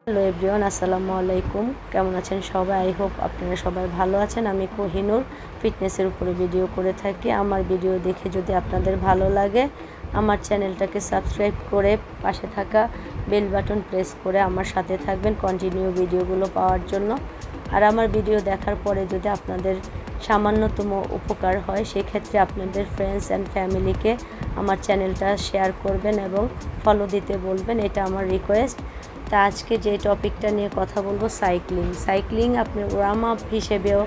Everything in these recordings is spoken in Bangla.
হ্যালো এভরিওয়ান, আসসালামু আলাইকুম। কেমন আছেন সবাই? আই হোপ আপনারা সবাই ভালো আছেন। আমি কোহিনুর ফিটনেসের উপরে ভিডিও করে থাকি। আমার ভিডিও দেখে যদি আপনাদের ভালো লাগে, আমার চ্যানেলটাকে সাবস্ক্রাইব করে পাশে থাকা বেল বাটন প্রেস করে আমার সাথে থাকবেন কন্টিনিউ ভিডিওগুলো পাওয়ার জন্য। আর আমার ভিডিও দেখার পরে যদি আপনাদের সামান্যতম উপকার হয়, সেক্ষেত্রে আপনাদের ফ্রেন্ডস অ্যান্ড ফ্যামিলিকে আমার চ্যানেলটা শেয়ার করবেন এবং ফলো দিতে বলবেন, এটা আমার রিকোয়েস্ট। তা আজকে যে টপিকটা নিয়ে কথা বলবো, সাইক্লিং আপনি ওয়ার্ম আপ হিসেবেও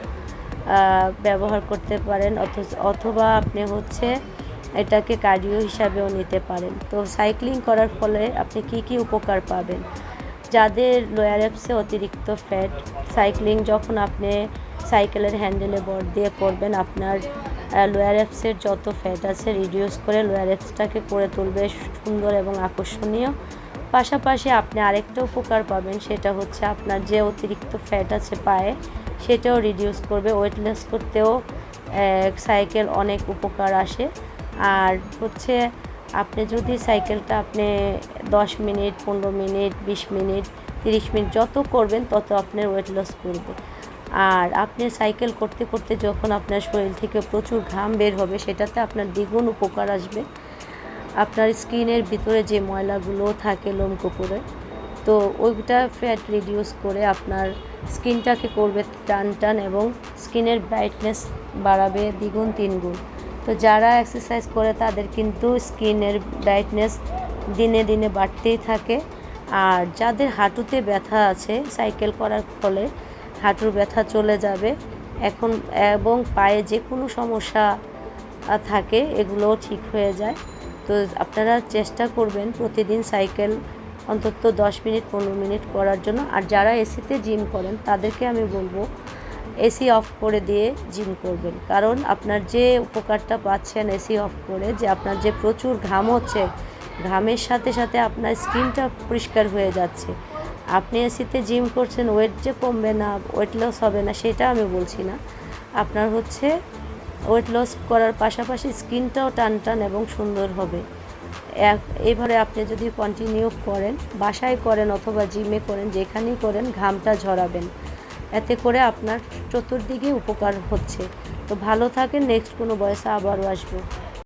ব্যবহার করতে পারেন, অথবা আপনি এটাকে কার্ডিও হিসাবেও নিতে পারেন। তো সাইক্লিং করার ফলে আপনি কি কি উপকার পাবেন? যাদের লোয়ার অ্যাবসে অতিরিক্ত ফ্যাট, সাইক্লিং যখন আপনি সাইকেলের হ্যান্ডেলে ভর দিয়ে করবেন, আপনার লোয়ার অ্যাবসের যত ফ্যাট আছে রিডিউস করে লোয়ার অ্যাবসটাকে করে তুলবে সুন্দর এবং আকর্ষণীয়। পাশাপাশি আপনি আরেকটা উপকার পাবেন, সেটা হচ্ছে আপনার যে অতিরিক্ত ফ্যাট আছে পায়ে, সেটাও রিডিউস করবে। ওয়েট লস করতেও সাইকেল অনেক উপকার আসে। আর আপনি যদি সাইকেলটা আপনি 10 মিনিট, 15 মিনিট, 20 মিনিট, 30 মিনিট যত করবেন তত আপনার ওয়েট লস করবে। আর আপনি সাইকেল করতে করতে যখন আপনার শরীর থেকে প্রচুর ঘাম বের হবে, সেটাতে আপনার দ্বিগুণ উপকার আসবে। আপনার স্কিনের ভিতরে যে ময়লাগুলো থাকে লোমকূপে, তো ওইটা ফ্যাট রিডিউস করে আপনার স্কিনটাকে করবে টান টান এবং স্কিনের ব্রাইটনেস বাড়াবে দ্বিগুণ তিনগুণ। তো যারা এক্সারসাইজ করে তাদের কিন্তু স্কিনের ব্রাইটনেস দিনে দিনে বাড়তেই থাকে। আর যাদের হাঁটুতে ব্যথা আছে, সাইকেল করার ফলে হাঁটুর ব্যথা চলে যাবে এবং পায়ে যে কোনো সমস্যা থাকে এগুলোও ঠিক হয়ে যায়। তো আপনারা চেষ্টা করবেন প্রতিদিন সাইকেল অন্তত 10 মিনিট 15 মিনিট করার জন্য। আর যারা এসিতে জিম করেন তাদেরকে আমি বলবো এসি অফ করে দিয়ে জিম করবেন, কারণ আপনার যে উপকারটা পাচ্ছেন এসি অফ করে, যে আপনার যে প্রচুর ঘাম হচ্ছে, ঘামের সাথে সাথে আপনার স্কিনটা পরিষ্কার হয়ে যাচ্ছে। আপনি এসিতে জিম করছেন, ওয়েট যে কমবে না, ওয়েট লস হবে না, সেটা আমি বলছি না। আপনার ওয়েট লস করার পাশাপাশি স্কিনটাও টান টান এবং সুন্দর হবে। এইভাবে আপনি যদি কন্টিনিউ করেন, বাসায় করেন অথবা জিমে করেন, যেখানেই করেন, ঘামটা ঝরাবেন। এতে করে আপনার চতুর্দিকে উপকার হচ্ছে। তো ভালো থাকেন, নেক্সট কোনো বয়সে আবারও আসবো।